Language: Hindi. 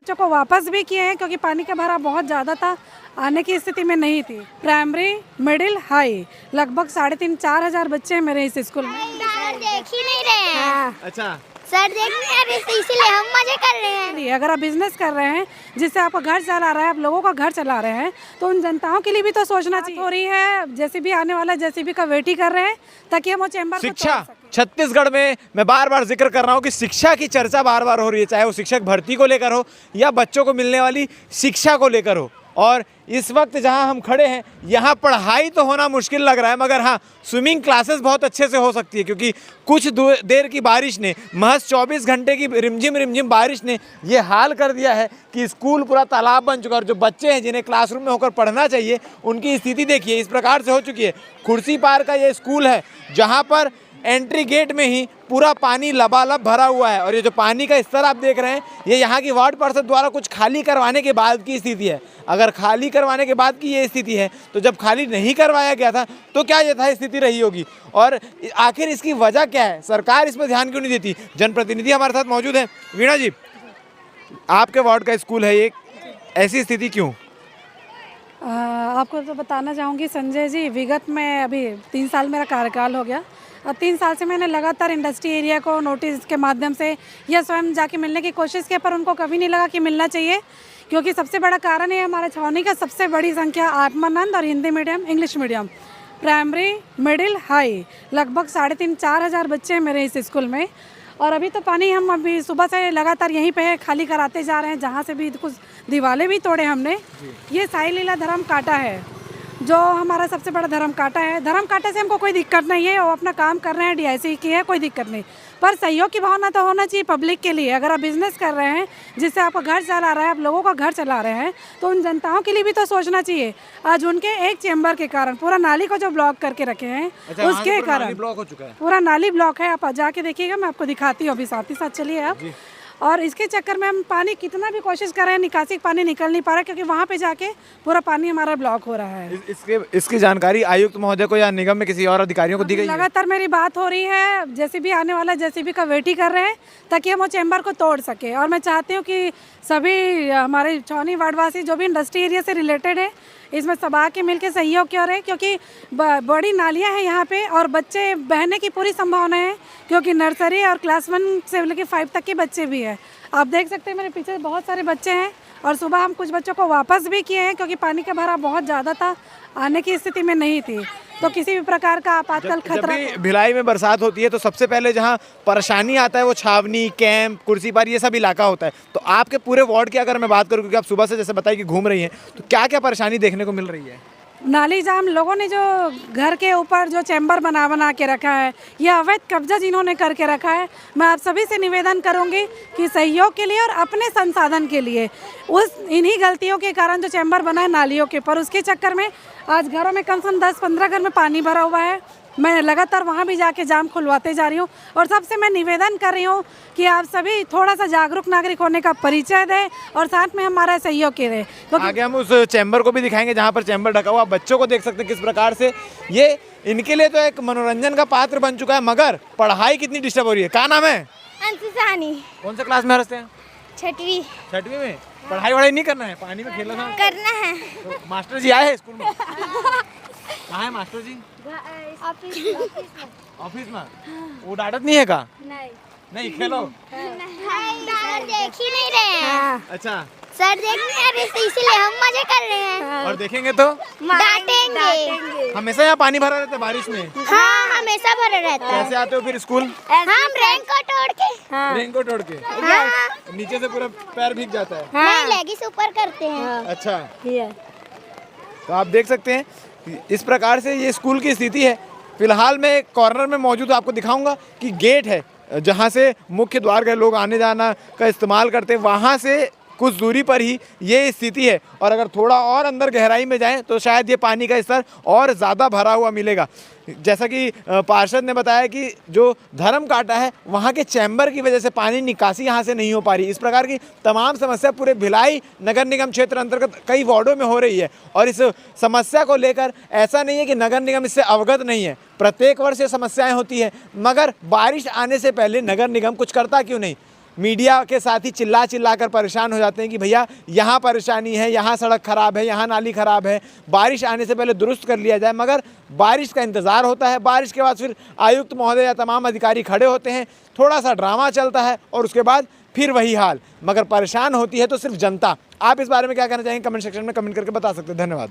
बच्चों को वापस भी किए हैं क्योंकि पानी का भराव बहुत ज़्यादा था, आने की स्थिति में नहीं थी। प्राइमरी, मिडिल, हाई लगभग 3,500-4 हज़ार बच्चे हैं मेरे इस स्कूल में। सर देख ही नहीं रहे हैं। हाँ। अच्छा, सर देख नहीं रहे हैं, इसीलिए हम मजे कर रहे हैं। अगर आप बिजनेस कर रहे हैं जिससे आपका घर चला रहा है, आप लोगों का घर चला रहे हैं, तो उन जनताओं के लिए भी तो सोचना चाहिए। हो रही है जेसीबी आने वाला, जेसीबी का वेट ही कर रहे हैं ताकि हम वो चैम्बर शिक्षा छत्तीसगढ़ में मैं बार बार जिक्र कर रहा हूँ कि शिक्षा की चर्चा बार बार हो रही है, चाहे वो शिक्षक भर्ती को लेकर हो या बच्चों को मिलने वाली शिक्षा को लेकर हो। और इस वक्त जहाँ हम खड़े हैं यहाँ पढ़ाई तो होना मुश्किल लग रहा है, मगर हाँ स्विमिंग क्लासेस बहुत अच्छे से हो सकती है, क्योंकि कुछ देर की बारिश ने, महज 24 घंटे की रिमझिम बारिश ने ये हाल कर दिया है कि स्कूल पूरा तालाब बन चुका है। और जो बच्चे हैं जिन्हें क्लासरूम में होकर पढ़ना चाहिए उनकी स्थिति देखिए इस प्रकार से हो चुकी है। खुर्सी पार का ये स्कूल है जहाँ पर एंट्री गेट में ही पूरा पानी लबालब भरा हुआ है। और ये जो पानी का स्तर आप देख रहे हैं ये यहाँ की वार्ड पार्षद द्वारा कुछ खाली करवाने के बाद की स्थिति है। अगर खाली करवाने के बाद की ये स्थिति है तो जब खाली नहीं करवाया गया था तो क्या यथा स्थिति रही होगी, और आखिर इसकी वजह क्या है, सरकार इस पर ध्यान क्यों नहीं देती। जनप्रतिनिधि हमारे साथ मौजूद हैं। वीणा जी, आपके वार्ड का स्कूल है ये, ऐसी स्थिति क्यों? आपको तो बताना चाहूँगी संजय जी, विगत में अभी 3 साल मेरा कार्यकाल हो गया और 3 साल से मैंने लगातार इंडस्ट्री एरिया को नोटिस के माध्यम से या स्वयं जाके मिलने की कोशिश की, पर उनको कभी नहीं लगा कि मिलना चाहिए। क्योंकि सबसे बड़ा कारण है हमारे छावनी का सबसे बड़ी संख्या आत्मानंद और Hindi medium, English medium, primary, middle, high लगभग 3,500-4 हज़ार बच्चे हैं मेरे इस स्कूल में। और अभी तो पानी हम अभी सुबह से लगातार यहीं पे है, खाली कराते जा रहे हैं। जहाँ से भी कुछ दीवारें भी तोड़े हमने। ये साई लीला धर्म काटा है जो हमारा सबसे बड़ा धर्म काटा है। धर्म काटे से हमको कोई दिक्कत नहीं है, वो अपना काम कर रहे हैं, डीआईसी की है, कोई दिक्कत नहीं, पर सहयोग की भावना तो होना चाहिए पब्लिक के लिए। अगर आप बिजनेस कर रहे हैं जिससे आपका घर चला रहा है, आप लोगों का घर चला रहे हैं, तो उन जनताओं के लिए भी तो सोचना चाहिए। आज उनके एक चैम्बर के कारण पूरा नाली को जो ब्लॉक करके रखे हैं उसके कारण ब्लॉक हो चुका है, पूरा नाली ब्लॉक है। आप जाके देखिएगा, मैं आपको दिखाती हूँ अभी, साथ ही साथ चलिए आप। और इसके चक्कर में हम पानी कितना भी कोशिश कर रहे हैं, निकासी पानी निकल नहीं पा रहा है क्योंकि वहाँ पे जाके पूरा पानी हमारा ब्लॉक हो रहा है। इसकी जानकारी आयुक्त महोदय को या निगम में किसी और अधिकारियों को दी गई है? लगातार मेरी बात हो रही है, जेसीबी आने वाला, जेसीबी का वेट ही कर रहे हैं ताकि हम वो चैम्बर को तोड़ सके। और मैं चाहती हूँ कि सभी हमारे छावनी वार्डवासी जो भी इंडस्ट्री एरिया से रिलेटेड है इसमें सब आके मिलकर सहयोग क्यों रहे, क्योंकि बड़ी नालियाँ हैं यहाँ पे और बच्चे बहने की पूरी संभावना है, क्योंकि नर्सरी और क्लास 1 से लेकर 5 तक के बच्चे भी हैं। आप देख सकते हैं मेरे पीछे बहुत सारे बच्चे हैं। और सुबह हम कुछ बच्चों को वापस भी किए हैं क्योंकि पानी का भराव बहुत ज़्यादा था, आने की स्थिति में नहीं थी, तो किसी भी प्रकार का आपातकाल खतरा। जब भी भिलाई में बरसात होती है तो सबसे पहले जहाँ परेशानी आता है वो छावनी, कैंप, कुर्सी पार, ये सब इलाका होता है। तो आपके पूरे वार्ड की अगर मैं बात करूँ, क्योंकि आप सुबह से जैसे बताइए कि घूम रही हैं, तो क्या क्या परेशानी देखने को मिल रही है? नाली जाम, लोगों ने जो घर के ऊपर जो चैम्बर बना के रखा है, यह अवैध कब्जा जिन्होंने करके रखा है, मैं आप सभी से निवेदन करूंगी कि सहयोग के लिए और अपने संसाधन के लिए उस इन्हीं गलतियों के कारण जो चैम्बर बना है नालियों के ऊपर, उसके चक्कर में आज घरों में कम से कम 10-15 घर में पानी भरा हुआ है। मैं लगातार वहाँ भी जाके जाम खुलवाते जा रही हूँ और सबसे मैं निवेदन कर रही हूँ कि आप सभी थोड़ा सा जागरूक नागरिक होने का परिचय दें और साथ में हमारा सहयोग करें। तो आगे हम उस चैम्बर को भी दिखाएंगे जहाँ पर चैम्बर ढका हुआ, बच्चों को देख सकते हैं किस प्रकार से ये इनके लिए तो एक मनोरंजन का पात्र बन चुका है, मगर पढ़ाई कितनी डिस्टर्ब हो रही है। क्या नाम है? अंशु साहनी। कौन सा क्लास में हंसते हैं? 6वीं में। पढ़ाई नहीं करना है, पानी में खेलना था, करना है। तो मास्टर जी आए हैं स्कूल में? कहाँ है मास्टर जी? ऑफिस में। वो डांटत नहीं है का? नहीं खेलो। सर देख ही नहीं रहे हैं। अच्छा, सर देख नहीं रहे, इसीलिए हम मजे कर रहे हैं। और देखेंगे तो डांटेंगे। हमेशा यहाँ पानी भरा रहता है बारिश में? हाँ, हमेशा भरा रहता है। कैसे आते हो फिर स्कूल? हम रेनकोट ओढ़ के। रेनकोट ओढ़ के? हाँ। नीचे से पूरा पैर भीग जाता है? नहीं, लेगिस ऊपर करते हैं। अच्छा, तो आप देख सकते हैं इस प्रकार से ये स्कूल की स्थिति है। फिलहाल मैं एक कॉर्नर में मौजूद आपको दिखाऊंगा कि गेट है जहां से मुख्य द्वार के लोग आने जाना का इस्तेमाल करते हैं, वहां से कुछ दूरी पर ही ये स्थिति है। और अगर थोड़ा और अंदर गहराई में जाएं तो शायद ये पानी का स्तर और ज़्यादा भरा हुआ मिलेगा। जैसा कि पार्षद ने बताया कि जो धर्म काटा है वहाँ के चैम्बर की वजह से पानी निकासी यहाँ से नहीं हो पा रही। इस प्रकार की तमाम समस्या पूरे भिलाई नगर निगम क्षेत्र अंतर्गत कई वार्डों में हो रही है। और इस समस्या को लेकर ऐसा नहीं है कि नगर निगम इससे अवगत नहीं है, प्रत्येक वर्ष ये समस्याएँ होती हैं, मगर बारिश आने से पहले नगर निगम कुछ करता क्यों नहीं? मीडिया के साथ ही चिल्ला चिल्ला कर परेशान हो जाते हैं कि भैया यहाँ परेशानी है, यहाँ सड़क ख़राब है, यहाँ नाली ख़राब है, बारिश आने से पहले दुरुस्त कर लिया जाए। मगर बारिश का इंतज़ार होता है, बारिश के बाद फिर आयुक्त महोदय या तमाम अधिकारी खड़े होते हैं, थोड़ा सा ड्रामा चलता है और उसके बाद फिर वही हाल। मगर परेशान होती है तो सिर्फ जनता। आप इस बारे में क्या कहना चाहेंगे? कमेंट सेक्शन में कमेंट करके बता सकते हैं। धन्यवाद।